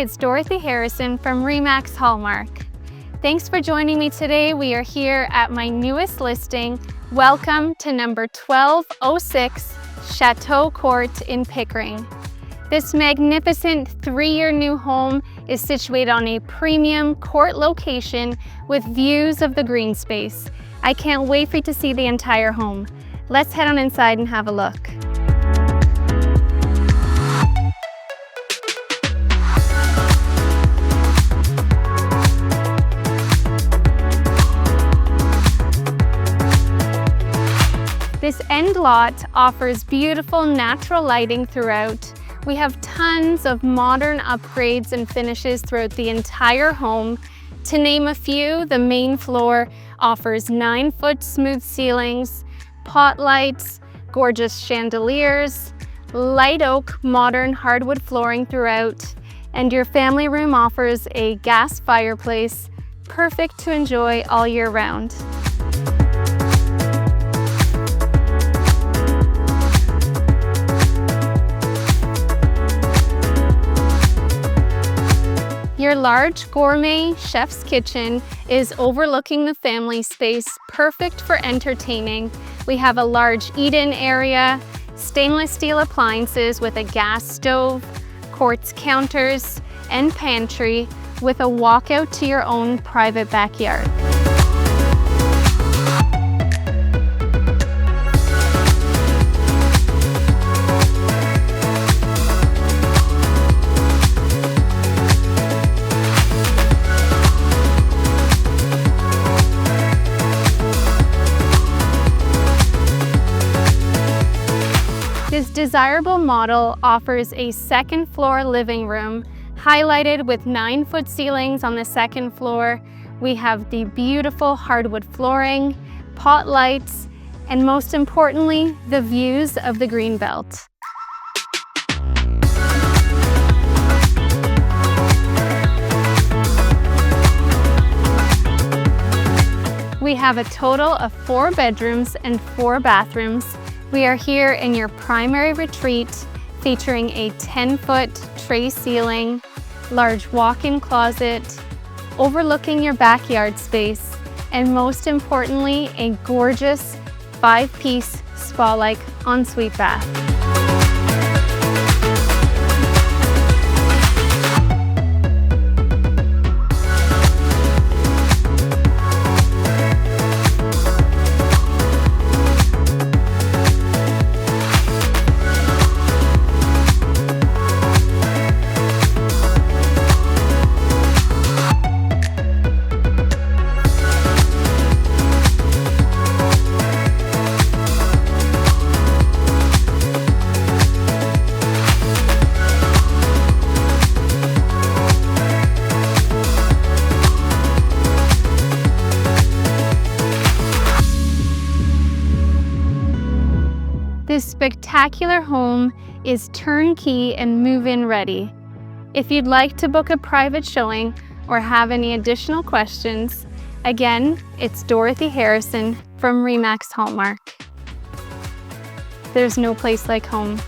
it's Dorothy Harrison from RE/MAX Hallmark. Thanks for joining me today. We are here at my newest listing. Welcome to number 1206 Chateau Court in Pickering. This magnificent 3-year new home is situated on a premium court location with views of the green space. I can't wait for you to see the entire home. Let's head on inside and have a look. This end lot offers beautiful natural lighting throughout. We have tons of modern upgrades and finishes throughout the entire home. To name a few, the main floor offers 9-foot smooth ceilings, Potlights, gorgeous chandeliers, light oak modern hardwood flooring throughout, and your family room offers a gas fireplace, perfect to enjoy all year round. Your large gourmet chef's kitchen is overlooking the family space, perfect for entertaining. We have a large eat-in area, stainless steel appliances with a gas stove, quartz counters, and pantry with a walkout to your own private backyard. This desirable model offers a second floor living room, highlighted with 9-foot ceilings on the second floor. We have the beautiful hardwood flooring, pot lights, and most importantly, the views of the greenbelt. We have a total of 4 bedrooms and 4 bathrooms. We are here in your primary retreat, featuring a 10-foot tray ceiling, large walk-in closet, overlooking your backyard space, and most importantly, a gorgeous 5-piece spa-like ensuite bath. This spectacular home is turnkey and move-in ready. If you'd like to book a private showing or have any additional questions, again, it's Dorothy Harrison from RE/MAX Hallmark. There's no place like home.